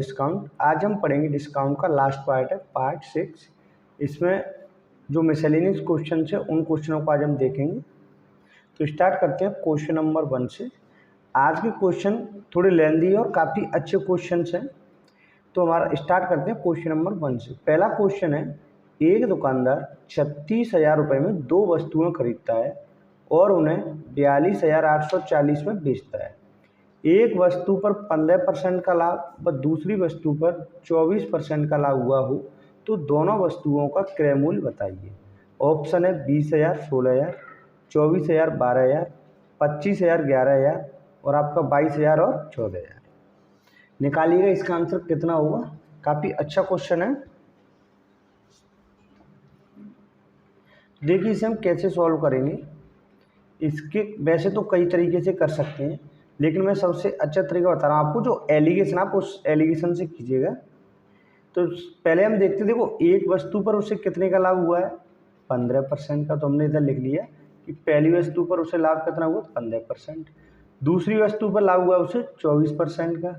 Discount. आज हम पढ़ेंगे डिस्काउंट का लास्ट पार्ट है, पार्ट 6। इसमें जो मिसलेनियस क्वेश्चन है उन क्वेश्चनों को आज हम देखेंगे। तो स्टार्ट करते हैं क्वेश्चन नंबर 1 से। आज के क्वेश्चन थोड़े लेंदी और काफ़ी अच्छे क्वेश्चन हैं। तो हमारा स्टार्ट करते हैं क्वेश्चन नंबर 1 से। पहला क्वेश्चन है, एक दुकानदार 36,000 रुपये में 2 वस्तुएं खरीदता है और उन्हें 42,840 में बेचता है। एक वस्तु पर 15% का लाभ व दूसरी वस्तु पर 24% का लाभ हुआ हो तो दोनों वस्तुओं का क्रय मूल्य बताइए। ऑप्शन है 20,000, 16,000, 24,000, 12,000, 25,000, 11,000 और आपका 22,000 और 14,000। निकालिएगा इसका आंसर कितना होगा। काफ़ी अच्छा क्वेश्चन है। देखिए इसे हम कैसे सॉल्व करेंगे। इसके वैसे तो कई तरीके से कर सकते हैं, लेकिन मैं सबसे अच्छा तरीका बता रहा हूँ आपको। जो एलिगेशन आप उस एलिगेशन से कीजिएगा। तो पहले हम देखते, देखो एक वस्तु पर उसे कितने का लाभ हुआ है, 15% का। तो हमने इधर लिख लिया कि पहली वस्तु पर उसे लाभ कितना हुआ, 15%। दूसरी वस्तु पर लाभ हुआ उसे 24% का।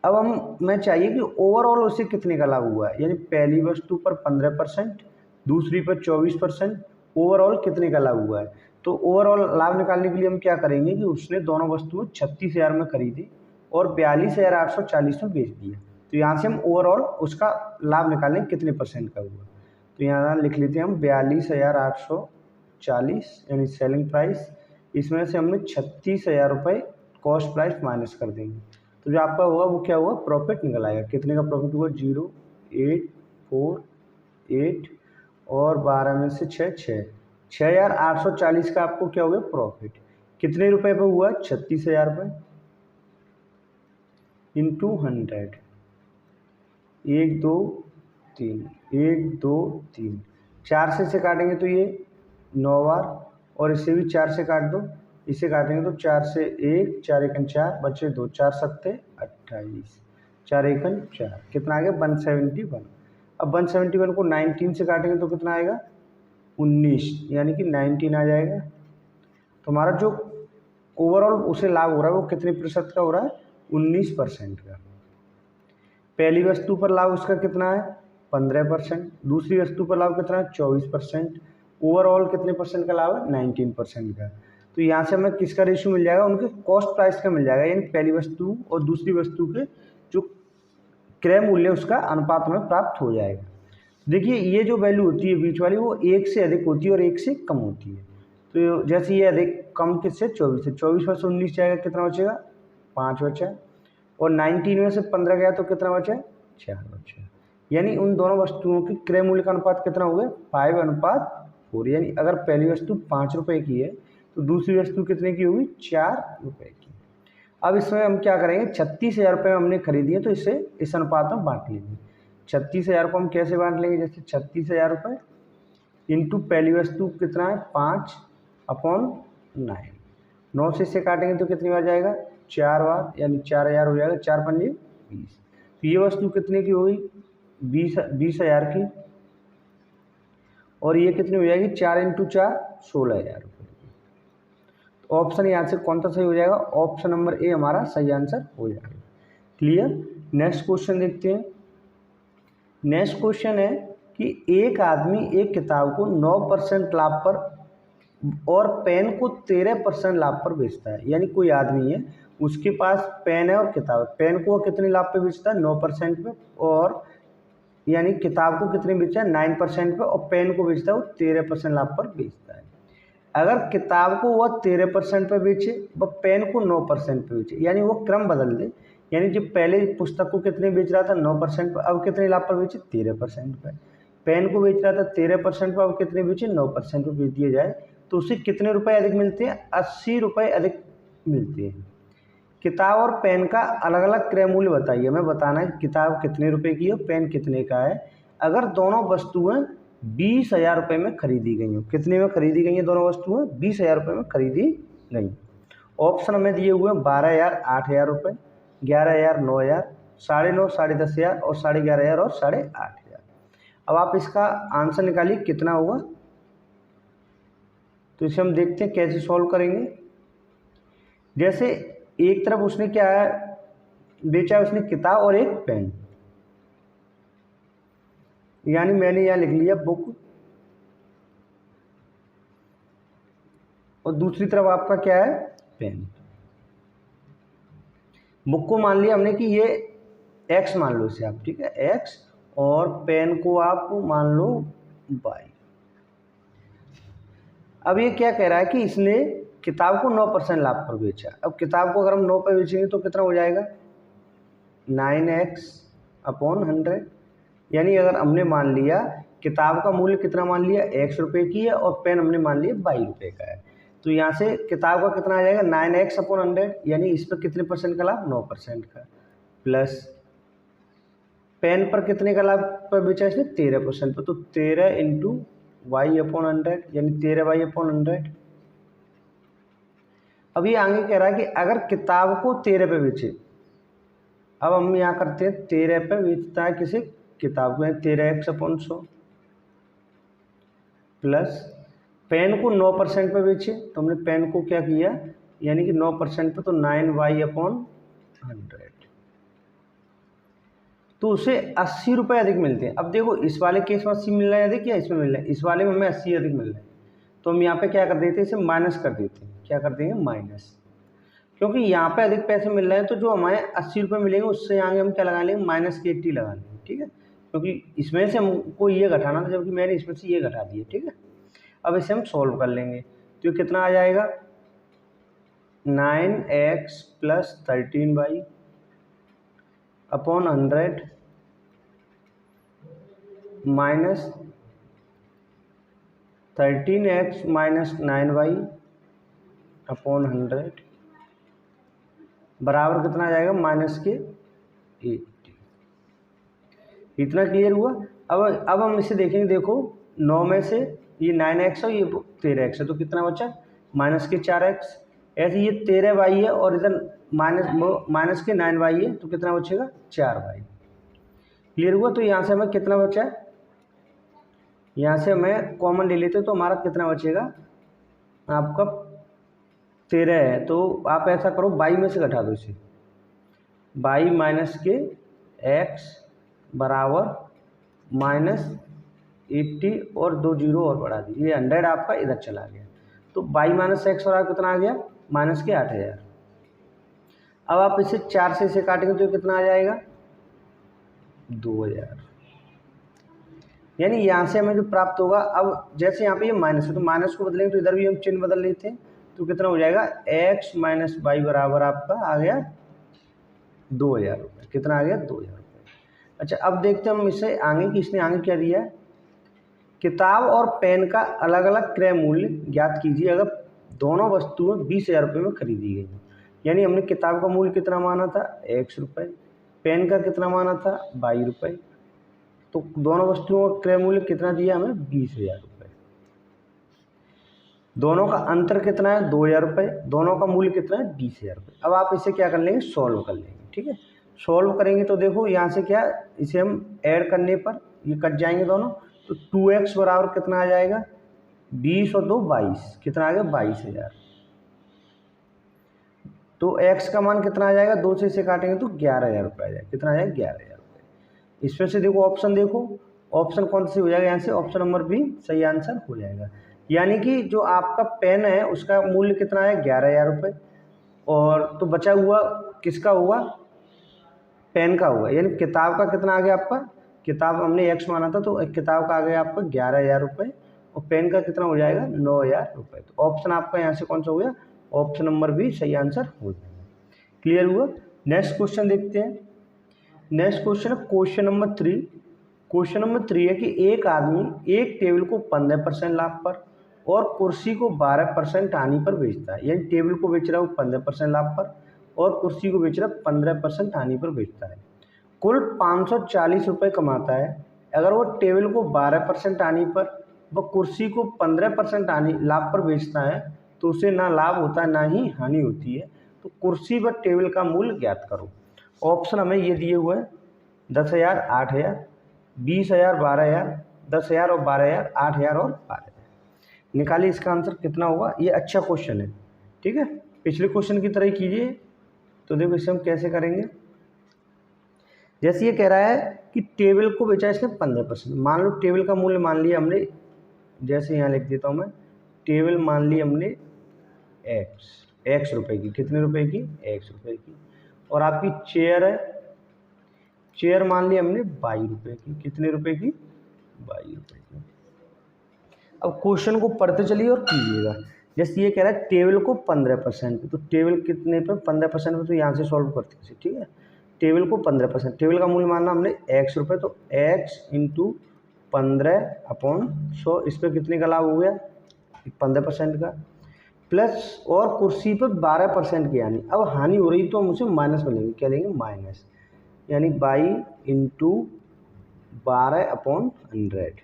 अब मैं चाहिए कि ओवरऑल उसे कितने का लाभ हुआ है, यानी पहली वस्तु पर 15%, दूसरी पर 24%, ओवरऑल कितने का लाभ हुआ है। तो ओवरऑल लाभ निकालने के लिए हम क्या करेंगे कि उसने दोनों वस्तुएं 36,000 में खरीदी और 42,840 में बेच दिया। तो यहाँ से हम ओवरऑल उसका लाभ निकालें कितने परसेंट का हुआ। तो यहाँ लिख लेते हैं हम 42,840 यानी सेलिंग प्राइस। इसमें से हमने 36,000 रुपये कॉस्ट प्राइस माइनस कर देंगे। तो जो आपका होगा वो क्या हुआ, प्रॉफिट निकल आएगा। कितने का प्रॉफिट हुआ, 0,848 और 12 में से 6,840 का आपको क्या हो गया प्रॉफिट। कितने रुपए पे हुआ, 36,000 रुपये इंटू 100। 1 2 3 1 2 3 4 से काटेंगे तो ये 9 बार, और इसे भी 4 से काट दो। इसे काटेंगे तो 4 से 1, 4 एकन 4, बचे 2, 4 सत्ते 28, 4 एकन 4, कितना आ गया 171। अब 171 को 19 से काटेंगे तो कितना आएगा 19, यानी कि 19 आ जाएगा। तो हमारा जो ओवरऑल उसे लाभ हो रहा है वो कितने प्रतिशत का हो रहा है, 19% का। पहली वस्तु पर लाभ उसका कितना है, 15%। दूसरी वस्तु पर लाभ कितना है, 24%। ओवरऑल कितने परसेंट का लाभ है, 19% का। तो यहाँ से हमें किसका रेशियो मिल जाएगा, उनके कॉस्ट प्राइस का मिल जाएगा, यानी पहली वस्तु और दूसरी वस्तु के जो क्रय मूल्य उसका अनुपात में प्राप्त हो जाएगा। देखिए ये जो वैल्यू होती है बीच वाली वो 1 से अधिक होती है और 1 से कम होती है। तो जैसे ये अधिक कम किससे, 24 से। 24 में से 19 जाएगा, कितना बचेगा, 5 बचा। और 19 में से 15 गया तो कितना बचा, 4 बचा। यानी उन दोनों वस्तुओं की क्रय मूल्य का अनुपात कितना हो गया, 5:4। यानी अगर पहली वस्तु 5 रुपये की है तो दूसरी वस्तु कितने की होगी, 4 रुपये की। अब इसमें हम क्या करेंगे, 36,000 रुपये हमने खरीदी है तो इसे इस अनुपात में बांट लेंगे। 36,000 को हम कैसे बांट लेंगे, जैसे 36,000 रुपये इंटू पहली वस्तु कितना है, 5/9। 9 से इसे काटेंगे तो कितनी बार जाएगा, 4 बार, यानी 4,000 हो जाएगा। 4 पंजे 20। तो ये वस्तु कितने की होगी, 20,000 की। और ये कितनी हो जाएगी, 4 × 4 16,000 रुपये। तो ऑप्शन यहाँ से कौन सा सही हो जाएगा, ऑप्शन नंबर ए हमारा सही आंसर हो जाएगा। क्लियर। नेक्स्ट क्वेश्चन देखते हैं। नेक्स्ट क्वेश्चन है कि एक आदमी एक किताब को 9% लाभ पर और पेन को 13% लाभ पर बेचता है। यानी कोई आदमी है, उसके पास पेन है और किताब है। पेन को कितने लाभ पे बेचता है, 9% पे, और यानी किताब को कितने बेचता है, 9% पे, और पेन को बेचता है वो 13% लाभ पर बेचता है। अगर किताब को वह 13% पे बेचे व पेन को 9% पे बेचे, यानी वो क्रम बदल दे। यानी जब पहले पुस्तक को कितने बेच रहा था, 9% पर, अब कितने लाभ पर बेचे, 13% पर। पेन को बेच रहा था 13% पर, अब कितने बेचे, 9% पर बेच दिया जाए तो उसे कितने रुपए अधिक मिलते हैं, 80 रुपये अधिक मिलते हैं। किताब और पेन का अलग अलग क्रय मूल्य बताइए। हमें बताना है किताब कितने रुपए की है, पेन कितने का है। अगर दोनों वस्तुएं 20,000 रुपये में खरीदी गई हो, कितने में खरीदी गई हैं दोनों वस्तुएं, 20,000 रुपये में खरीदी गई। ऑप्शन हमें दिए हुए हैं 12,000, 8,000 रुपये, 11,000, 9,000, 9,500, 10,500 और 11,500 और 8,500। अब आप इसका आंसर निकालिए कितना होगा। तो इसे हम देखते हैं कैसे सॉल्व करेंगे। जैसे एक तरफ उसने क्या है, बेचा उसने किताब और एक पेन, यानी मैंने यहाँ लिख लिया बुक, और दूसरी तरफ आपका क्या है, पेन। बुक को मान लिया हमने कि ये x मान लो इसे आप, ठीक है, x, और पेन को आप मान लो y। अब ये क्या कह रहा है कि इसने किताब को 9% लाभ पर बेचा। अब किताब को अगर हम 9 पर बेचेंगे तो कितना हो जाएगा, 9x/100। यानी अगर हमने मान लिया किताब का मूल्य कितना मान लिया, x रुपये की है, और पेन हमने मान लिया y रुपये का है, तो यहाँ से किताब का कितना आ जाएगा 9x/100, यानी इस पर कितने परसेंट का लाभ, 9% का, प्लस पेन पर कितने का लाभ पर बेचा इसने, 13% पर, तो 13 × y/100, यानी 13y/100। अब ये आगे कह रहा है कि अगर किताब को 13 पे बेचे, अब हम यहाँ करते हैं 13 पे बेचता है किसी किताब को, 13x/100, प्लस पेन को 9% पे बेचे, तो हमने पेन को क्या किया, यानी कि 9% पे, तो 9y/100, तो उसे 80 रुपये अधिक मिलते हैं। अब देखो इस वाले केस में 80 मिल रहा है अधिक, या इसमें मिल रहा है, इस वाले में हमें 80 अधिक मिल रहा है, तो हम यहाँ पे क्या कर देते हैं, इसे माइनस कर देते हैं। क्या कर देंगे, माइनस, क्योंकि यहाँ पे अधिक पैसे मिल रहे हैं, तो जो हमारे 80 रुपये मिलेंगे उससे आगे हम क्या लगा लेंगे, -80 लगा लेंगे, ठीक है, क्योंकि इसमें से हमको ये घटाना था, जबकि मैंने इसमें से ये घटा दिया, ठीक है। अब इसे हम सॉल्व कर लेंगे, तो कितना आ जाएगा, 9x + 13y/100 minus 13x - 9y/100 बराबर कितना आ जाएगा, -80। इतना क्लियर हुआ। अब हम इसे देखेंगे, देखो 9 में से ये 9x है, ये 13x है, तो कितना बचा, -4x। ऐसे ये 13y है और इधर -9y है, तो कितना बचेगा, 4y। क्लियर हुआ। तो यहाँ से हमें कितना बचा है, यहाँ से हमें कॉमन ले लेते तो हमारा कितना बचेगा, आपका 13 है, तो आप ऐसा करो y में से घटा दो इसे, y - x बराबर -80 और 2 जीरो और बढ़ा दी, ये 100 आपका इधर चला गया, तो y - x बराबर कितना आ गया, -8000। अब आप इसे 4 से इसे काटेंगे तो कितना आ जाएगा, 2000। यानी यहाँ से हमें जो प्राप्त होगा, अब जैसे यहाँ पे ये माइनस है, तो माइनस को बदलेंगे, तो इधर भी हम चिन्ह बदल लेते हैं, तो कितना हो जाएगा, x - y बराबर आपका आ गया 2000 रुपये। कितना आ गया, 2000 रुपये। अच्छा, अब देखते हैं हम इसे आगे कि इसने आगे क्या दिया है, किताब और पेन का अलग अलग क्रय मूल्य ज्ञात कीजिए अगर दोनों वस्तुएं 20,000 रुपये में खरीदी गई। यानी हमने किताब का मूल्य कितना माना था, x रुपये, पेन का कितना माना था, y रुपये, तो दोनों वस्तुओं का क्रय मूल्य कितना दिया हमें, 20,000 रुपये। दोनों का अंतर कितना है, 2,000 रुपये, दोनों का मूल्य कितना है, 20,000 रुपये। अब आप इसे क्या कर लेंगे, सॉल्व कर लेंगे, ठीक है। सॉल्व करेंगे तो देखो यहाँ से क्या, इसे हम ऐड करने पर ये कट जाएंगे दोनों, तो 2x बराबर कितना आ जाएगा, 20 और 2 22, कितना आ गया, 22,000। तो x का मान कितना आ जाएगा, 2 से इसे काटेंगे तो 11,000 रुपये आ जाएगा। कितना आ जाएगा, 11,000 रुपये। इसमें से देखो ऑप्शन, देखो ऑप्शन कौन सी हो जाएगा, यहाँ से ऑप्शन नंबर बी सही आंसर हो जाएगा। यानी कि जो आपका पेन है उसका मूल्य कितना है, 11,000 रुपये, और तो बचा हुआ किसका होगा, पेन का होगा। यानी किताब का कितना आ गया आपका, किताब हमने x माना था, तो किताब का आ गया आपका 11,000 रुपये, और पेन का कितना हो जाएगा, 9,000 रुपये। तो ऑप्शन आपका यहाँ से कौन सा हो गया, ऑप्शन नंबर बी सही आंसर हो जाएगा। क्लियर हुआ। नेक्स्ट क्वेश्चन देखते हैं। नेक्स्ट क्वेश्चन है क्वेश्चन नंबर 3। क्वेश्चन नंबर 3 है कि एक आदमी एक टेबल को 15% लाभ पर और कुर्सी को 12% हानि पर बेचता है। यानी टेबल को बेच रहा है वो 15% लाभ पर और कुर्सी को बेच रहा है 15% हानि पर बेचता है। कुल 540 रुपये कमाता है। अगर वो टेबल को 12% हानि पर व कुर्सी को 15% हानि लाभ पर बेचता है तो उसे ना लाभ होता है ना ही हानि होती है। तो कुर्सी व टेबल का मूल्य ज्ञात करो। ऑप्शन हमें ये दिए हुए हैं 10,000, 8,000, 20,000, 12,000, 10,000 और 12,000, 8,000 और 12,000। निकालिए इसका आंसर कितना होगा। ये अच्छा क्वेश्चन है, ठीक है, पिछले क्वेश्चन की तरह ही कीजिए। तो देखो इसे हम कैसे करेंगे, जैसे ये कह रहा है कि टेबल को बेचा इसने 15%। मान लो टेबल का मूल्य मान लिया हमने, जैसे यहाँ लिख देता हूँ मैं, टेबल मान ली हमने एक्स रुपए की। कितने रुपए की? एक्स रुपए की। और आपकी चेयर है, चेयर मान ली हमने 22 रुपए की। कितने रुपए की? 22 रुपए की। अब क्वेश्चन को पढ़ते चलिए और कीजिएगा। जैसे ये कह रहा है टेबल को 15% पे, तो टेबल कितने पे? 15% पे, तो यहाँ से सॉल्व करते हैं, ठीक है। टेबल को 15%, टेबल का मूल्य मानना हमने एक्स रुपये, तो एक्स इंटू 15/100, इस पर कितने का लाभ हो गया? 15% का। प्लस और कुर्सी पर 12% की हानि। अब हानि हो रही तो हम उसे माइनस में लेंगे। क्या लेंगे? माइनस, यानी 22 इंटू 12/100।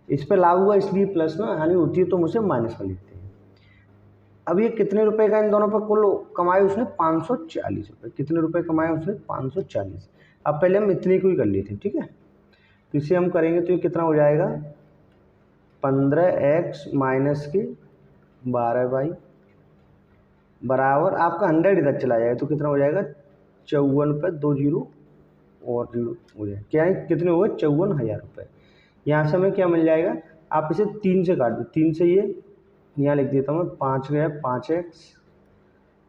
इस पर लाभ हुआ इसलिए प्लस में, हानि होती है तो मुझे माइनस में लिखते हैं। अब ये कितने रुपए का इन दोनों पर कुल कमाए उसने? 540 रुपये। कितने रुपए कमाए उसने? 540। अब पहले हम इतने को ही कर लेते हैं, ठीक है। तो इसे हम करेंगे तो ये कितना हो जाएगा? 15x माइनस के 12y बराबर आपका 100 इधर चला जाएगा तो कितना हो जाएगा? 54 पे 2 जीरो और जीरो हो जाएगा। क्या है? कितने हो गए? 54,000 रुपये। यहाँ से हमें क्या मिल जाएगा? आप इसे 3 से काट दो। 3 से ये यहाँ लिख देता हूँ मैं, 5 गया 5x,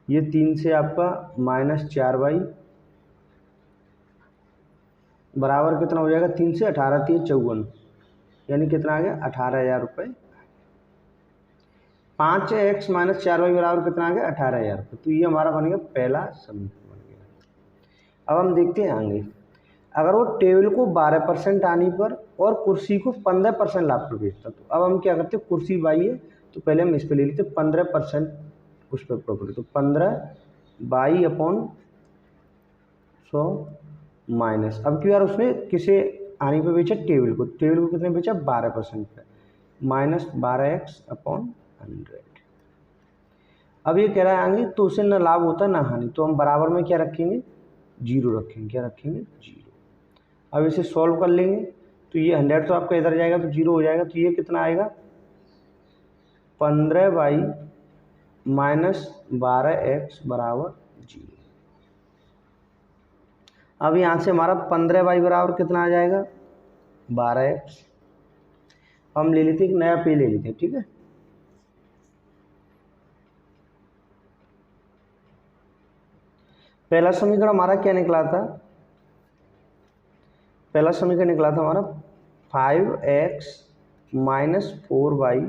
ये 3 से आपका -4y बराबर कितना हो जाएगा? 3 से 18 3 54, यानी कितना आ गया? 18,000 रुपये। 5x माइनस 4y बराबर कितना आ गया? 18,000 रुपये। तो ये हमारा बन गया पहला समीकरण बन गया। अब हम देखते हैं आगे। अगर वो टेबल को 12% आने पर और कुर्सी को 15% लाभ पर बेचता, तो अब हम क्या करते हैं? कुर्सी बाई है तो पहले हम इस पर ले लेते 15% उस पर प्रॉपर्टी, तो 15/100 माइनस। अब क्यों यार उसने किसे आने पे बेचा? टेबल को। टेबल को कितने बेचा? 12% पे, माइनस 12x/100। अब ये कह रहा है आगे तो उसे ना लाभ होता ना हानि, तो हम बराबर में क्या रखेंगे? जीरो रखेंगे। क्या रखेंगे? जीरो। अब इसे सॉल्व कर लेंगे तो ये 100 तो आपका इधर जाएगा तो जीरो हो जाएगा, तो ये कितना आएगा? 15y माइनस 12x बराबर जीरो। अब यहाँ से हमारा 15y बराबर कितना आ जाएगा? 12x। हम ले लेते हैं, एक नया पे ले लेते हैं, ठीक है। पहला समीकरण हमारा क्या निकला था? पहला समीकरण निकला था हमारा 5x माइनस 4y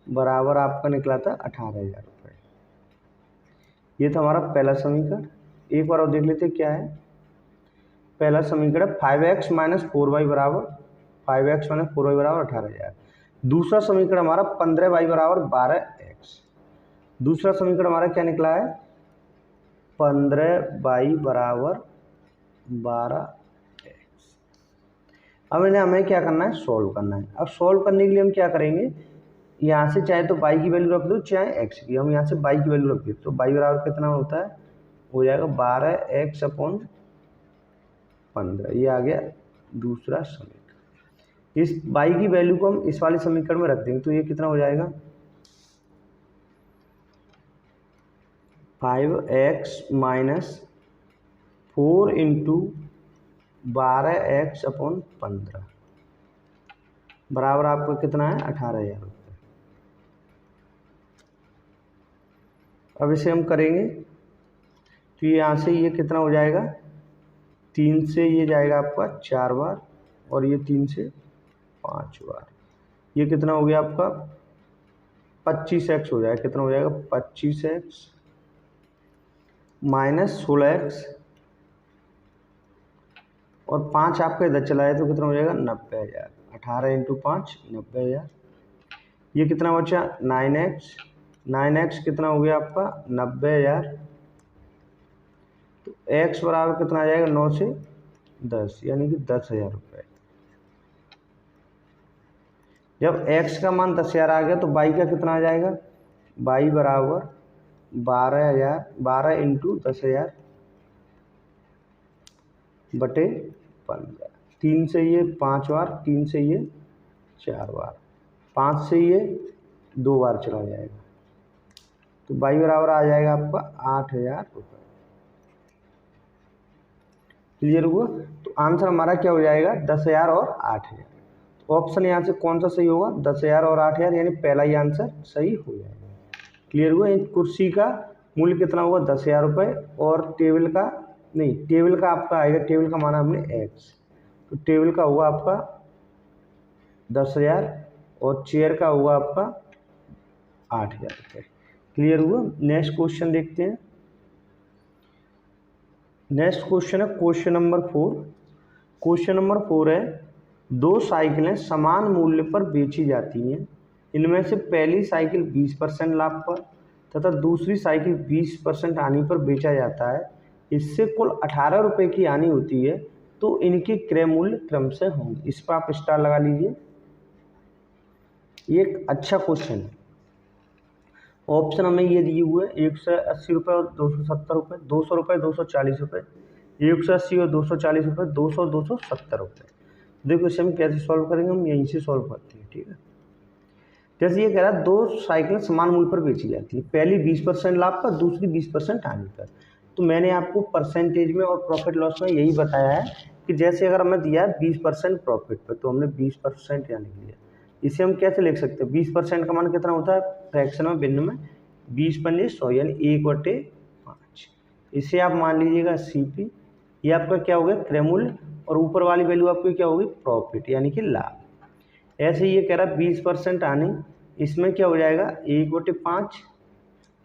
बराबर आपका निकला था 18,000 रुपये। ये था हमारा पहला समीकरण। एक बार और देख लेते क्या है। पहला समीकरण 5x माइनस 4y बराबर 18,000। दूसरा समीकरण हमारा 15y बराबर 12x। दूसरा समीकरण हमारा क्या निकला है? 15y बराबर 12x। अब इन्हें हमें क्या करना है? सॉल्व करना है। अब सॉल्व करने के लिए हम क्या करेंगे? यहाँ से चाहे तो y की वैल्यू रख दो, चाहे x की। हम यहाँ से y की वैल्यू रख देते, तो y बराबर कितना होता है? हो जाएगा 12x/15। ये आ गया दूसरा समीकरण। इस y की वैल्यू को हम इस वाले समीकरण में रख देंगे, तो ये कितना हो जाएगा? 5x माइनस 4 इंटू 12x/15 बराबर आपका कितना है? 18,000 रुपये। अब इसे हम करेंगे तो यहाँ से ये कितना हो जाएगा? 3 से ये जाएगा आपका 4 बार और ये 3 से 5 बार। ये कितना हो गया आपका? 25x हो जाएगा। कितना हो जाएगा? 25x माइनस 16x और 5 आपका इधर चला है तो कितना हो जाएगा? 90,000। 18 इंटू 5 90,000। ये कितना बचा? 9x। 9x कितना हो गया आपका? 90,000। तो x बराबर कितना आ जाएगा? 9 से 10, यानी कि 10,000 रुपये। जब x का मान 10,000 आ गया तो y का कितना आ जाएगा? y बराबर 12,000। 12 इंटू 10,000 बटे 15। 3 से ये 5 बार, 3 से ये 4 बार, 5 से ये 2 बार चला जाएगा, तो y बराबर आ जाएगा आपका 8,000 रुपये। क्लियर हुआ। तो आंसर हमारा क्या हो जाएगा 10,000 और 8,000। तो ऑप्शन यहाँ से कौन सा सही होगा 10,000 और 8,000, यानी पहला ही आंसर सही हो जाएगा। क्लियर हुआ। इन कुर्सी का मूल्य कितना होगा 10,000 रुपये, और टेबल का नहीं, टेबल का आपका आएगा, टेबल का माना हमने x, तो टेबल का हुआ आपका 10,000 और चेयर का हुआ आपका 8,000 रुपये। क्लियर हुआ। नेक्स्ट क्वेश्चन देखते हैं। नेक्स्ट क्वेश्चन है क्वेश्चन नंबर 4। क्वेश्चन नंबर 4 है, दो साइकिलें समान मूल्य पर बेची जाती हैं। इनमें से पहली साइकिल 20% लाभ पर तथा दूसरी साइकिल 20% हानि पर बेचा जाता है। इससे कुल 18 रुपये की हानि होती है, तो इनके क्रय मूल्य क्रम से होंगे। इस पर आप स्टार लगा लीजिए। ये एक अच्छा क्वेश्चन है। ऑप्शन हमें ये दिए हुए 180 रुपये और 270 रुपये, 200 रुपये, 240 रुपये, 180 और 240 रुपये, 200, 270 रुपये। देखो इसे हम कैसे सॉल्व करेंगे, हम यहीं से सॉल्व करते हैं। ठीक है, जैसे ये कह रहा है दो साइकिलें समान मूल्य पर बेची जाती है, पहली 20% लाभ पर, दूसरी 20% हानि पर। तो मैंने आपको परसेंटेज में और प्रॉफिट लॉस में यही बताया है कि जैसे अगर हमें दिया है 20% प्रॉफिट पर, तो हमने 20% यहाँ लिख लिया। इसे हम कैसे लिख सकते हैं, 20% का मान कितना होता है फ्रैक्शन में, भिन्न में 20×100 यानी 1/5। इसे आप मान लीजिएगा CP। ये आपका क्या हो गया क्रय मूल्य, और ऊपर वाली वैल्यू आपकी क्या होगी प्रॉफिट यानी कि लाभ। ऐसे ये कह रहा है 20% हानि, इसमें क्या हो जाएगा 1/5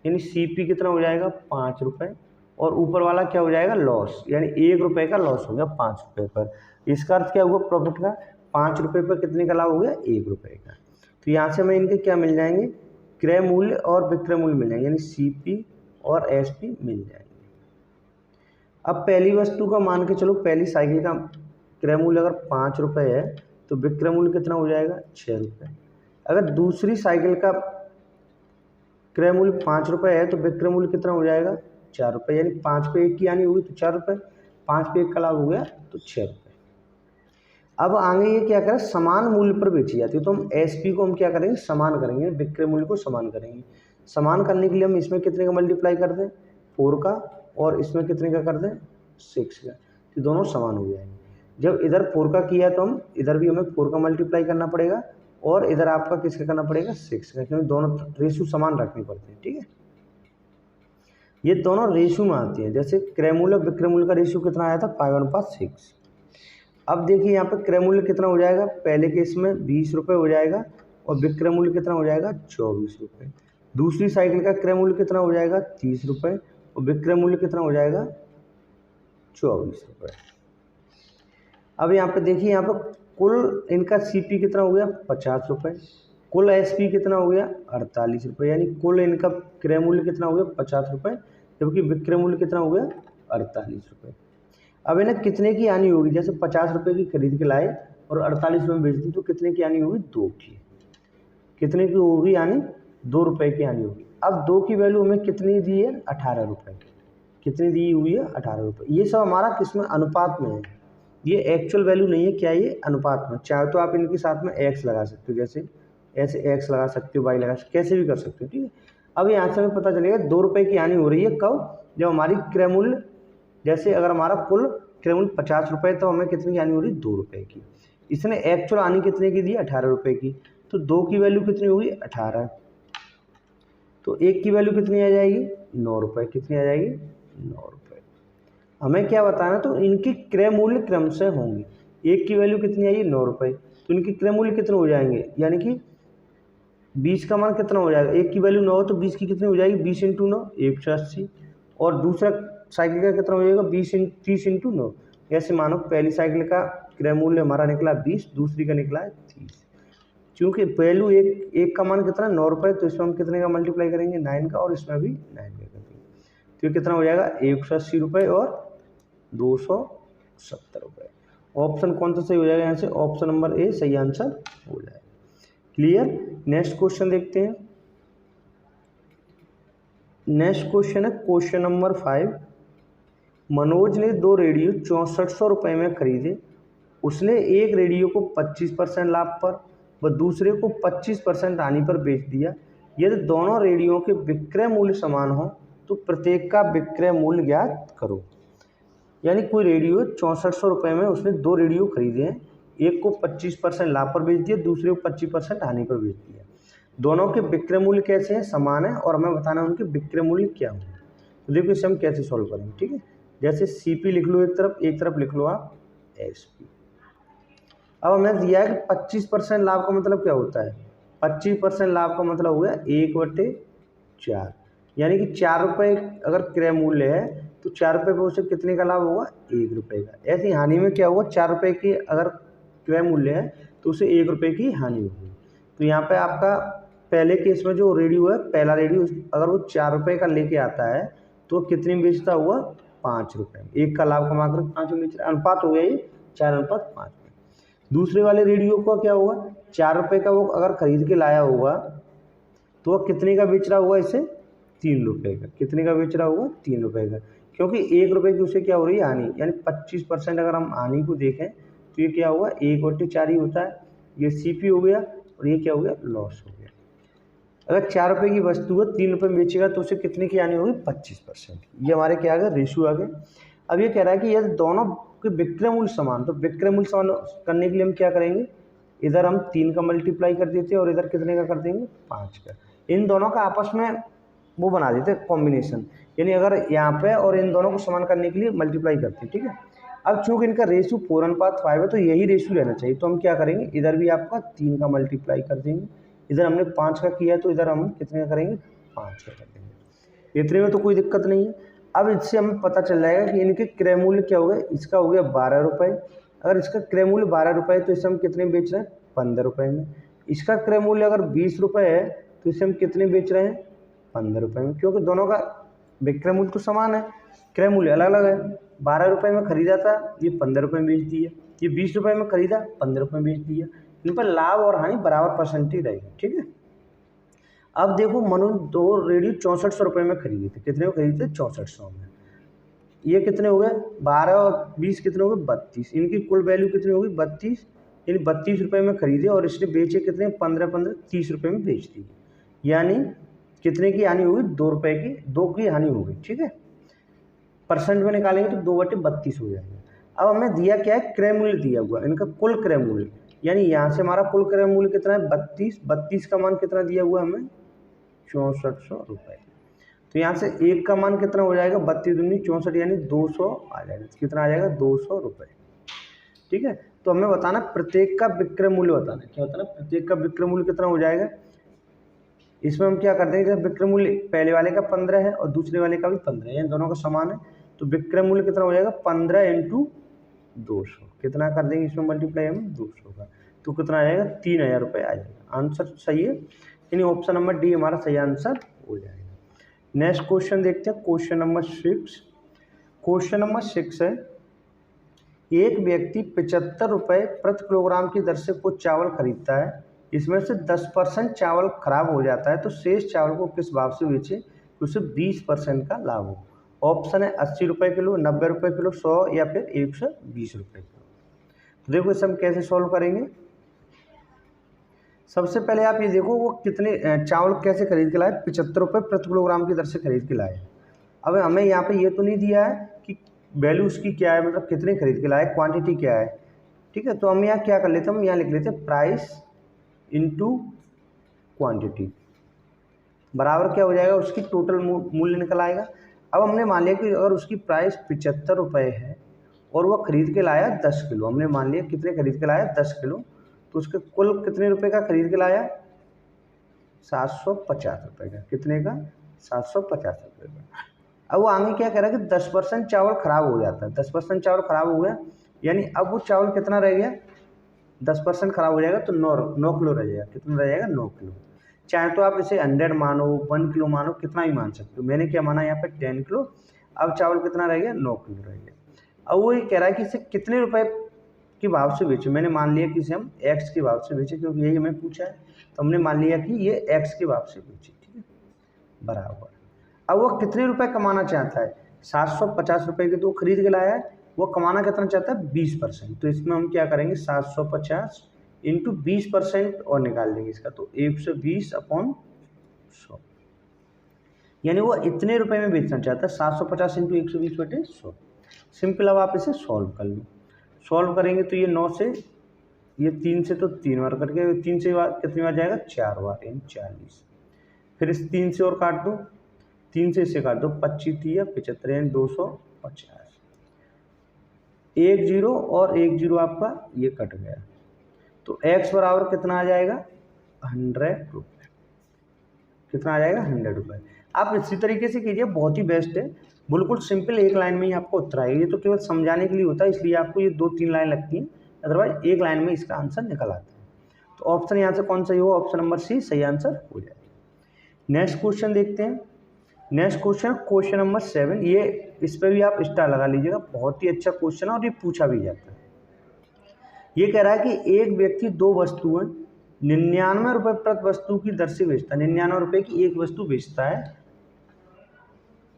यानी CP कितना हो जाएगा 5 रुपये, और ऊपर वाला क्या हो जाएगा लॉस, यानी 1 रुपये का लॉस हो गया 5 रुपये पर। इसका अर्थ क्या हुआ प्रॉफिट का 5 रुपये पर कितने का लाभ हो गया 1 रुपये का। तो यहाँ से हमें इनके क्या मिल जाएंगे क्रय मूल्य और विक्रय मूल्य मिल जाएंगे, यानी CP और SP मिल जाएंगे। अब पहली वस्तु का मान के चलो, पहली साइकिल का क्रय मूल्य अगर 5 रुपये है तो विक्रय मूल्य कितना हो जाएगा 6 रुपये। अगर दूसरी साइकिल का क्रय मूल्य 5 रुपये है तो विक्रय मूल्य कितना हो जाएगा 4 रुपये, यानी 5 पे 1 की हानि हुई तो 4 रुपये, 5 पे 1 का लाभ हो गया तो 6 रुपये। अब आगे ये क्या करें समान मूल्य पर बेची जाती है, तो हम SP को हम क्या करेंगे समान करेंगे, विक्रय मूल्य को समान करेंगे। समान करने के लिए हम इसमें कितने का मल्टीप्लाई कर दें 4 का, और इसमें कितने का कर दें 6 का, तो दोनों समान हो जाएंगे। जब इधर 4 का किया तो हम इधर भी हमें 4 का मल्टीप्लाई करना पड़ेगा, और इधर आपका किसका करना पड़ेगा 6 का, क्योंकि दोनों रेशो समान रखनी पड़ते हैं। ठीक है, ये दोनों रेशो में आती हैं। जैसे क्रय मूल्य विक्रय मूल्य का रेशो कितना आया था 5:6। अब देखिए यहाँ पे क्रय मूल्य कितना हो जाएगा, पहले केस में 20 रुपये हो जाएगा, और विक्रय मूल्य कितना हो जाएगा 24 रुपये। दूसरी साइकिल का क्रय मूल्य कितना हो जाएगा 30 रुपये, और विक्रय मूल्य कितना हो जाएगा 24 रुपये। अब यहाँ पे देखिए, यहाँ पर कुल इनका CP कितना हो गया 50 रुपये, कुल SP कितना हो गया 48 रुपये, यानी कुल इनका क्रय मूल्य कितना हो गया 50 रुपये, जबकि विक्रय मूल्य कितना हो गया 48 रुपये। अब इन्हें कितने की हानि होगी, जैसे 50 रुपये की खरीद के लाए और 48 रुपये में बेच दी, तो कितने की हानि होगी 2 की। कितने की होगी यानी 2 रुपये की हानि होगी। अब 2 की वैल्यू हमें कितनी दी है 18 रुपये, कितनी दी हुई है 18 रुपये। ये सब हमारा किसमें अनुपात में है, ये एक्चुअल वैल्यू नहीं है, क्या ये अनुपात में। चाहे तो आप इनके साथ में x लगा सकते हो, जैसे ऐसे x लगा सकते हो, y लगा सकते हो, कैसे भी कर सकते हो। ठीक है, अब यहाँ से हमें पता चलेगा 2 रुपये की हानि हो रही है कब, जब हमारी क्रय मूल्य, जैसे अगर हमारा कुल क्रय मूल्य 50 रुपये तो हमें कितने की हानि हो रही है 2 रुपये की। इसने एक्चुअल हानि कितने की दी 18 रुपये की, तो 2 की वैल्यू कितनी होगी 18, तो 1 की वैल्यू कितनी आ जाएगी 9 रुपये, कितनी आ जाएगी 9 रुपये। हमें क्या बताना, तो इनकी क्रय मूल्य क्रम से होंगे। 1 की वैल्यू कितनी आई 9 रुपये, तो इनके क्रय मूल्य कितने हो जाएंगे, यानी कि 20 का मान कितना हो जाएगा, 1 की वैल्यू 9 तो 20 की कितनी हो जाएगी 20 × 9 180, और दूसरा साइकिल का कितना हो जाएगा 30 × 9। ऐसे मानो पहली साइकिल का क्रय मूल्य हमारा निकला 20, दूसरी का निकला है 30। क्योंकि वैल्यू एक का मान कितना 9 रुपये, तो इसमें हम कितने का मल्टीप्लाई करेंगे 9 का, और इसमें भी 9 का करेंगे, तो कितना हो जाएगा 180 रुपये और 270 रुपये। ऑप्शन कौन सा सही हो जाएगा, यहाँ से ऑप्शन नंबर A सही आंसर हो जाएगा। क्लियर। नेक्स्ट क्वेश्चन देखते हैं। नेक्स्ट क्वेश्चन है क्वेश्चन नंबर 5। मनोज ने 2 रेडियो 6400 रुपये में खरीदे। उसने एक रेडियो को 25% लाभ पर व दूसरे को 25% हानि पर बेच दिया। यदि दोनों रेडियो के विक्रय मूल्य समान हो तो प्रत्येक का विक्रय मूल्य ज्ञात करो। यानी कोई रेडियो 6400 रुपये में उसने 2 रेडियो खरीदे हैं, एक को 25% लाभ पर बेच दिया, दूसरे को 25% हानि पर बेच दिया। दोनों के विक्रय मूल्य कैसे हैं, समान है, और हमें बताना है उनके विक्रय मूल्य क्या होंगे। तो देखो इसे हम कैसे सॉल्व करेंगे, ठीक है। जैसे CP लिख लो एक तरफ लिख लो आप SP। अब हमें दिया है कि 25% लाभ का मतलब क्या होता है, 25% लाभ का मतलब हो गया 1/4, यानी कि 4 रुपये अगर क्रय मूल्य है तो 4 रुपये पर उसे कितने का लाभ होगा, 1 रुपये का। ऐसी हानि में क्या होगा, 4 रुपये की अगर क्रय मूल्य है तो उसे 1 रुपये की हानि होगी। तो यहाँ पे आपका पहले केस में जो रेडियो है, पहला रेडियो अगर वो 4 रुपये का लेके आता है तो कितने में बेचता हुआ, 5 रुपये में। एक का लाभ कमा कर 5 में बेच रहा है, अनुपात हो गया ये 4:5 में। दूसरे वाले रेडियो का क्या होगा, 4 रुपये का वो अगर खरीद के लाया होगा तो वह कितने का बेच रहा होगा, इसे 3 रुपये का। कितने का बेच रहा होगा, 3 रुपये का, क्योंकि 1 रुपये की उसे क्या हो रही है, हानि। यानी 25% अगर हम हानि को देखें तो ये क्या होगा, 1/4 ही होता है। ये CP हो गया और ये क्या हो गया, लॉस हो गया। अगर 4 रुपये की वस्तु है 3 रुपये में बेचेगा तो उसे कितने की हानि होगी, 25%। ये हमारे क्या आ गया, रेशियो आ गए। अब ये कह रहा है कि यदि दोनों के विक्रय मूल्य समान, तो विक्रय मूल्य समान करने के लिए हम क्या करेंगे, इधर हम 3 का मल्टीप्लाई कर देते हैं और इधर कितने का कर देंगे, 5 का। इन दोनों का आपस में वो बना देते हैं कॉम्बिनेशन, यानी अगर यहाँ पे और इन दोनों को समान करने के लिए मल्टीप्लाई करते हैं, ठीक है। अब चूंकि इनका रेशियो 4:5 है तो यही रेशियो रहना चाहिए, तो हम क्या करेंगे, इधर भी आपका 3 का मल्टीप्लाई कर देंगे, इधर हमने 5 का किया तो इधर हम कितने का करेंगे, 5 का कर देंगे। इतने में तो कोई दिक्कत नहीं है। अब इससे हमें पता चल जाएगा कि इनके क्रय मूल्य क्या हो गए, इसका हो गया 12 रुपये। अगर इसका क्रय मूल्य 12 रुपये तो इसे हम कितने बेच रहे हैं, 15 रुपये में। इसका क्रय मूल्य अगर 20 रुपये है तो इसे हम कितने बेच रहे हैं, 15 रुपये में, क्योंकि दोनों का विक्रय मूल्य तो समान है, क्रय मूल्य अलग अलग है। 12 रुपये में खरीदा था, ये 15 रुपये में बेच दिया। ये 20 रुपये में खरीदा, 15 रुपये में बेच दिया। इन पर लाभ और हानि बराबर परसेंटेज रहेगी, ठीक है। अब देखो मनु 2 रेडियो 6400 रुपये में खरीदे थे, कितने में खरीदे थे, 6400 में। ये कितने हो गए, 12 और 20 कितने हो गए, 32। इनकी कुल वैल्यू कितनी होगी, 32। यानी 32 रुपये में खरीदे और इसने बेचे कितने, 15 30 रुपये में बेच दी। यानी कितने की हानि होगी, 2 रुपये की, 2 की हानि होगी, ठीक है। परसेंट में निकालेंगे तो 2/32 हो जाएगा। अब हमें दिया क्या है, क्रय मूल्य दिया हुआ, इनका कुल क्रय मूल्य, यानी यहाँ से हमारा कुल क्रय मूल्य कितना है, 32 का मान कितना दिया हुआ है हमें, 6400 रुपये। तो यहाँ से एक का मान कितना हो जाएगा, 32 दूनी 64, यानी 200 आ जाएगा। कितना आ जाएगा, 200 रुपये, ठीक है। तो हमें बताना प्रत्येक का विक्रय मूल्य बताना है, क्या बताना, प्रत्येक का विक्रय मूल्य कितना हो जाएगा। इसमें हम क्या कर देंगे, विक्रय मूल्य पहले वाले का 15 है और दूसरे वाले का भी 15 है, यानी दोनों का समान है, तो विक्रय मूल्य कितना हो जाएगा, 15 × 200। कितना कर देंगे इसमें मल्टीप्लाई हम, 200 का, तो कितना आ जाएगा, 3000 रुपये आ जाएगा। आंसर सही है, यानी ऑप्शन नंबर डी हमारा सही आंसर हो जाएगा। नेक्स्ट क्वेश्चन देखते हैं, क्वेश्चन नंबर 6। क्वेश्चन नंबर 6 है, एक व्यक्ति 75 रुपये प्रति किलोग्राम की दर से कुछ चावल खरीदता है, इसमें से 10% चावल खराब हो जाता है, तो शेष चावल को किस भाव से बेचे तो उसे 20% का लाभ हो। ऑप्शन है 80 रुपये किलो, 90 रुपये किलो, 100 या फिर 120 रुपये किलो। तो देखो इसे हम कैसे सॉल्व करेंगे। सबसे पहले आप ये देखो वो कितने चावल कैसे खरीद के लाए, 75 रुपये प्रति किलोग्राम की दर से खरीद के लाए। अब हमें यहाँ पे ये तो नहीं दिया है कि वैल्यू उसकी क्या है, मतलब कितने खरीद के लाए, क्वांटिटी क्या है, ठीक है। तो हम यहाँ क्या कर लेते हैं, हम यहाँ लिख लेते हैं प्राइस इनटू क्वांटिटी बराबर क्या हो जाएगा, उसकी टोटल मूल्य निकल आएगा। अब हमने मान लिया कि अगर उसकी प्राइस 75 रुपये है और वह खरीद के लाया 10 किलो, हमने मान लिया कितने खरीद के लाया, 10 किलो, तो उसके कुल कितने रुपए का खरीद के लाया, 750 रुपये का। कितने का, 750 रुपये का। अब वो आगे क्या कह रहा है कि 10% चावल खराब हो जाता है, 10% चावल खराब हो गया, यानी अब वो चावल कितना रह गया, 10% खराब हो जाएगा तो 9 किलो रह जाएगा। कितना रह जाएगा, 9 किलो। चाहे तो आप इसे 100 मानो, 1 किलो मानो, कितना भी मान सकते हो। मैंने क्या माना यहाँ पे 10 किलो। अब चावल कितना रह गया, 9 किलो रह गया। अब वो ये कह रहा है कि इसे कितने रुपए के भाव से बेचे। मैंने मान लिया कि इसे हम x के भाव से बेचे, क्योंकि यही हमें पूछा है, तो हमने मान लिया कि ये x के भाव से बेचे, ठीक है, बराबर। अब वो कितने रुपए कमाना चाहता है, 750 रुपये के तो खरीद के लाया है, वो कमाना कितना चाहता है, 20%। तो इसमें हम क्या करेंगे, 750 × 20% और निकाल देंगे इसका, तो 120/100, यानी वो इतने रुपए में बेचना चाहता है, 750 × 120/100। सिंपल अब आप इसे सॉल्व कर लो। सॉल्व करेंगे तो ये 9 से, ये 3 से तो 3 बार करके 3 से कितनी बार जाएगा 4 बार, यानी 40। फिर इस 3 से और काट दो, 3 से इसे काट दो, 25 या 75 यानी 250। 1 0 और 1 0 आपका ये कट गया, तो x बराबर कितना आ जाएगा 100 रुपये। कितना आ जाएगा 100 रुपये। आप इसी तरीके से कीजिए, बहुत ही बेस्ट है, बिल्कुल सिंपल, एक लाइन में ही आपको उत्तर आएगा। ये तो केवल समझाने के लिए होता है, इसलिए आपको ये 2-3 लाइन लगती हैं, अदरवाइज एक लाइन में इसका आंसर निकल आता है। तो ऑप्शन यहाँ से कौन सा होगा, ऑप्शन नंबर सी सही आंसर हो जाएगा। नेक्स्ट क्वेश्चन देखते हैं। Next question number 7। ये इस पर भी आप स्टार लगा लीजिएगा, बहुत ही अच्छा क्वेश्चन है और ये पूछा भी जाता है। ये कह रहा है कि एक व्यक्ति 2 वस्तुएं 99 रुपये प्रति वस्तु की दर से बेचता है। 99 रुपये की एक वस्तु बेचता है,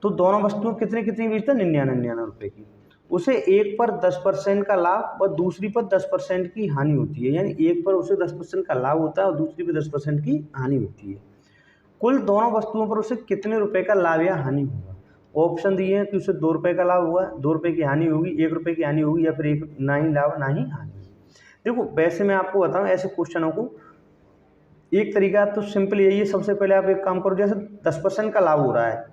तो दोनों वस्तुएं कितनी कितनी बेचता है 99 रुपये की। उसे एक पर 10% का लाभ और दूसरी पर 10% की हानि होती है, यानी एक पर उसे 10% का लाभ होता है और दूसरी पर 10% की हानि होती है। कुल दोनों वस्तुओं पर उसे कितने रुपए का लाभ या हानि होगा। ऑप्शन दिए हैं कि उसे 2 रुपये का लाभ हुआ, 2 रुपये की हानि होगी, 1 रुपये की हानि होगी, या फिर एक ना ही लाभ ना ही हानि। देखो वैसे मैं आपको बताऊं, ऐसे क्वेश्चनों को एक तरीका तो सिंपल यही है, सबसे पहले आप एक काम करो, जैसे 10% का लाभ हो रहा है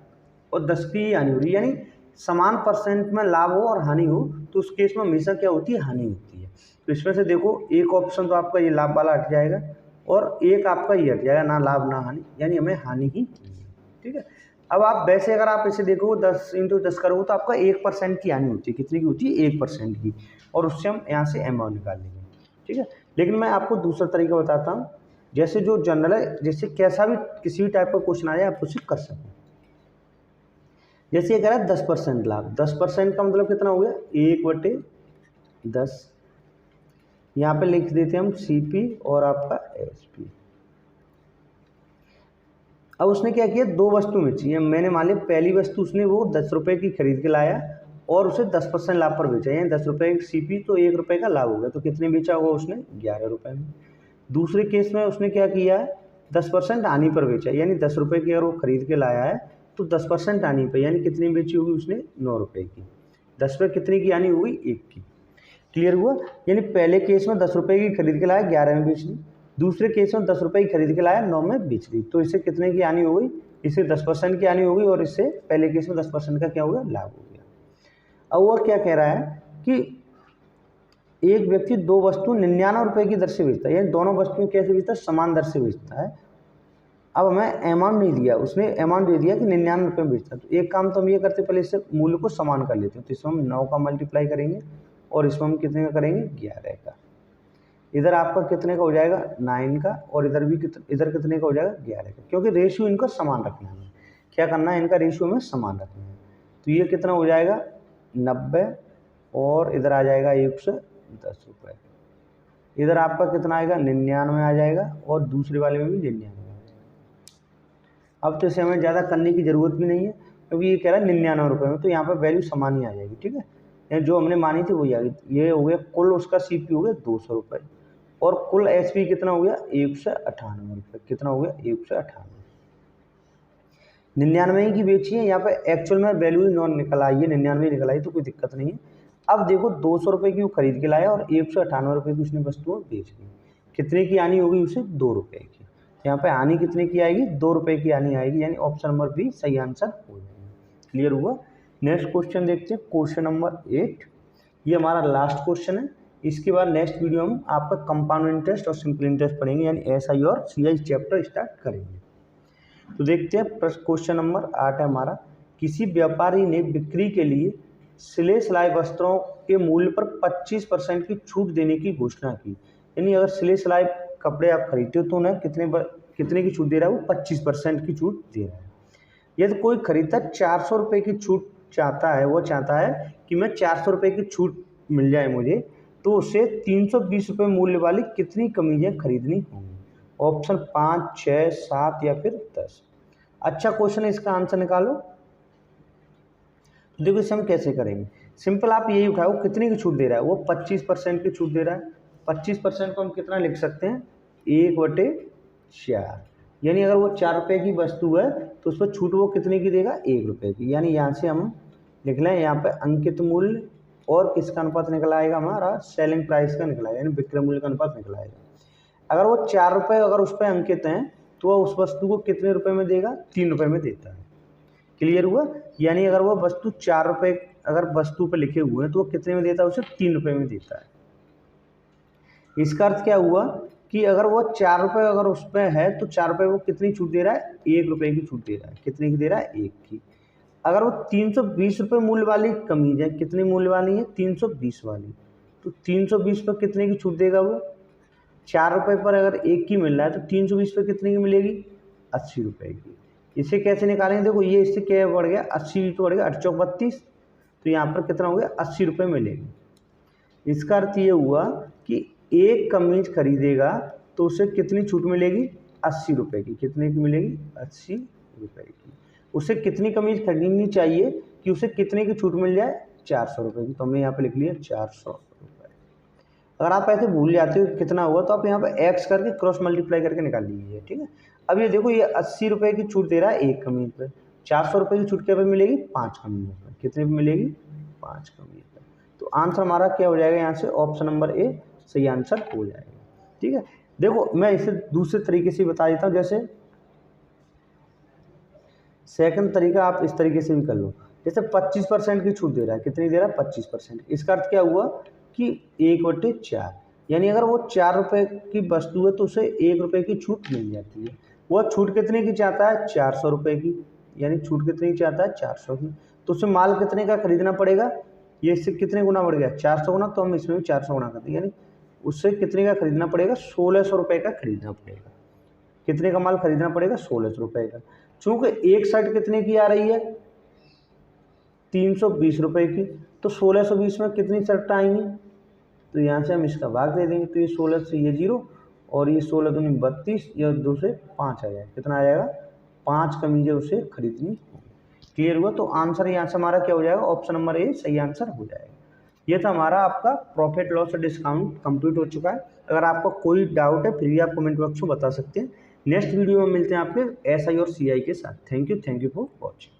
और 10 की हानि हो रही है, यानी समान परसेंट में लाभ हो और हानि हो, तो उस केस में हमेशा क्या होती है, हानि होती है। तो इसमें से देखो एक ऑप्शन तो आपका ये लाभ वाला हट जाएगा और एक आपका ये हट जाएगा, ना लाभ ना हानि, यानी हमें हानि ही, ठीक है। अब आप वैसे अगर आप इसे देखो 10 × 10 करोगे तो आपका 1% की हानि होती है। कितनी की होती है 1% की, और उससे हम यहाँ से अमाउंट निकाल लेंगे, ठीक है। लेकिन मैं आपको दूसरा तरीका बताता हूँ, जैसे जो जनरल है, जैसे कैसा भी किसी भी टाइप का क्वेश्चन आ जाए आप उसे कर सको। जैसे ये कह रहा है 10% लाभ, 10% का मतलब कितना हो गया 1/10। यहाँ पे लिख देते हैं हम CP और आपका SP। अब उसने क्या किया, 2 वस्तु बेची है। मैंने मान लिया पहली वस्तु उसने वो 10 रुपये की खरीद के लाया और उसे 10% लाभ पर बेचा, यानी 10 रुपये की CP, तो 1 रुपये का लाभ हो गया। तो कितने बेचा होगा उसने 11 रुपये में। दूसरे केस में उसने क्या किया है, 10% हानि पर बेचा, यानी 10 रुपये की अगर वो खरीद के लाया है तो 10% हानि पर, यानी कितनी बेची होगी उसने 9 रुपये की। 10 पे कितनी की हानि होगी 1 की। क्लियर हुआ। यानी पहले केस में 10 रुपये की खरीद के लाया 11 में बेच ली, दूसरे केस में 10 रुपये की खरीद के लाया 9 में बेच दी, तो इससे कितने की हानि हो गई, इससे 10% की हानि होगी और इससे पहले केस में 10% का क्या होगा लाभ हो गया। अब और क्या कह रहा है कि एक व्यक्ति 2 वस्तु 99 रुपये की दर से बेचता है, यानी दोनों वस्तुएं कैसे बेचता है, समान दर से बेचता है। अब हमें अमाउंट नहीं दिया, उसने अमाउंट दे दिया कि 99 रुपये में बेचता है। तो एक काम तो हम ये करते, पहले इससे मूल्य को समान कर लेते हैं। तो इसमें हम 9 का मल्टीप्लाई करेंगे और इसमें हम कितने का करेंगे 11 का। इधर आपका कितने का हो जाएगा 9 का, और इधर भी इधर कितने का हो जाएगा 11 का, क्योंकि रेशियो इनका समान रखना है। क्या करना है, इनका रेशियो में समान रखना है। तो ये कितना हो जाएगा 90 और इधर आ जाएगा 110 रुपये। इधर आपका कितना आएगा 99 आ जाएगा और दूसरे वाले में भी 99 आ जाएगा। अब तो इसे हमें ज़्यादा करने की ज़रूरत भी नहीं है, क्योंकि ये कह रहा है 99 रुपये में, तो यहाँ पर वैल्यू समान ही आ जाएगी, ठीक है। जो हमने मानी थी वही आ गई। ये हो गया कुल उसका CP हो गया 200 रुपये और कुल SP कितना हो गया 198 रुपये। कितना हो गया 198। 99 की बेची है, यहाँ पे एक्चुअल में वैल्यू नॉन निकल आई है, 99 निकल आई, तो कोई दिक्कत नहीं है। अब देखो 200 रुपये की वो खरीद के लाया और 198 रुपये की उसने वस्तुएं बेच दी। कितने की हानि होगी उसे 2 रुपये की। यहाँ पे हानि कितने की आएगी 2 रुपये की हानि आएगी, यानी ऑप्शन नंबर बी सही आंसर हो जाएगा। क्लियर हुआ। नेक्स्ट क्वेश्चन देखते हैं, क्वेश्चन नंबर 8। ये हमारा लास्ट क्वेश्चन है। इसके बाद नेक्स्ट वीडियो में आपका कंपाउंड इंटरेस्ट और सिंपल इंटरेस्ट पढ़ेंगे, यानी SI और CI चैप्टर स्टार्ट करेंगे। तो देखते हैं क्वेश्चन नंबर 8 है हमारा। किसी व्यापारी ने बिक्री के लिए सिले सिलाई वस्त्रों के मूल्य पर 25% की छूट देने की घोषणा की। यानी अगर सिले सिलाई कपड़े आप खरीदते हो तो उन्हें कितने की छूट दे रहा है, वो 25% की छूट दे रहा है। यदि कोई खरीददार 400 रुपये की छूट चाहता है, वो चाहता है कि मैं 400 रुपये की छूट मिल जाए मुझे, तो उसे 320 रुपये मूल्य वाली कितनी कमीजें खरीदनी होंगी। ऑप्शन 5, 6, 7 या फिर 10। अच्छा क्वेश्चन है, इसका आंसर निकालो। देखो इसे हम कैसे करेंगे, सिंपल आप यही उठाओ कितने की छूट दे रहा है, वो 25% की छूट दे रहा है। 25% को हम कितना लिख सकते हैं 1/4, यानी अगर वो 4 रुपये की वस्तु है तो उस पर छूट वो कितने की देगा 1 रुपये की। यानी यहाँ से हम लिख लें, यहाँ पे अंकित मूल्य और किसका अनुपात निकल आएगा, हमारा सेलिंग प्राइस का निकल आएगा, यानी विक्रय मूल्य का अनुपात निकल आएगा। अगर वो 4 रुपये अगर उस पर अंकित हैं तो वह उस वस्तु को कितने रुपए में देगा, 3 रुपये में देता है। क्लियर हुआ? यानी अगर वो वस्तु 4 रुपये अगर वस्तु पर लिखे हुए हैं तो वो कितने में देता है, उसे 3 रुपये में देता है। इसका अर्थ क्या हुआ कि अगर वो 4 रुपये अगर उस पर है तो 4 रुपये वो कितनी छूट दे रहा है, 1 रुपये की छूट दे रहा है। कितने की दे रहा है, 1 की। अगर वो 320 रुपये मूल्य वाली कमीज है, कितनी मूल्य वाली है, 320 वाली, तो 320 पर कितने की छूट देगा वो, 4 रुपये पर अगर 1 की मिल रहा है तो 320 पर कितने की मिलेगी, 80 रुपये की। इसे कैसे निकालेंगे, देखो ये इससे क्या बढ़ गया, 80 तो बढ़ गया, 8 चौक 32, तो यहाँ पर कितना हो गया, 80 रुपये मिलेगी। इसका अर्थ ये हुआ कि एक कमीज खरीदेगा तो उसे कितनी छूट मिलेगी, 80 रुपये की। कितने की मिलेगी, 80 रुपये की। उसे कितनी कमीज खरीदनी चाहिए कि उसे कितने की छूट मिल जाए, 400 रुपये की। तो हमने यहाँ पे लिख लिया 400 रुपये। अगर आप ऐसे भूल जाते हो कितना हुआ तो आप यहाँ पे एक्स करके क्रॉस मल्टीप्लाई करके निकाल लीजिए, ठीक है। अब ये देखो, ये 80 रुपये की छूट दे रहा है एक कमीज पे, 400 रुपये की छूट क्या पे मिलेगी, 5 कमीज पे। कितने पे मिलेगी, 5 कमीज पे। तो आंसर हमारा क्या हो जाएगा, यहाँ से ऑप्शन नंबर ए सही आंसर हो जाएगा, ठीक है। देखो मैं इसे दूसरे तरीके से बता देता हूँ, जैसे सेकंड तरीका आप इस तरीके से भी कर लो। जैसे 25% की छूट दे रहा है, कितनी दे रहा है, 25%। इसका अर्थ क्या हुआ कि 1/4, यानी अगर वो 4 रुपये की वस्तु है तो उसे 1 रुपये की छूट मिल जाती है। वह छूट कितने की चाहता है, 400 रुपये की, यानी छूट कितनी की चाहता है, 400 की। तो उसे माल कितने का खरीदना पड़ेगा, ये इससे कितने गुना बढ़ गया, 400 गुना, तो हम इसमें भी 400 गुना करते हैं, यानी उससे कितने का खरीदना पड़ेगा, 1600 रुपये का खरीदना पड़ेगा। कितने का माल खरीदना पड़ेगा, 1600 रुपये का। चूँकि एक शर्ट कितने की आ रही है, 320 रुपये की, तो 1620 में कितनी शर्ट आएंगी, तो यहाँ से हम इसका भाग दे देंगे। तो ये 16 से ये 0 और ये 16 दूनी 32, या 2 से 5 आ जाएगा। कितना आ जाएगा, 5 कमीजें उसे खरीदनी होगी। क्लियर हुआ? तो आंसर यहाँ से हमारा क्या हो जाएगा, ऑप्शन नंबर ए सही आंसर हो जाएगा। ये था हमारा आपका प्रॉफिट लॉस और डिस्काउंट कंप्लीट हो चुका है। अगर आपको कोई डाउट है फिर भी आप कमेंट बॉक्स में बता सकते हैं। नेक्स्ट वीडियो में मिलते हैं आपके SI और CI के साथ। Thank you for watching.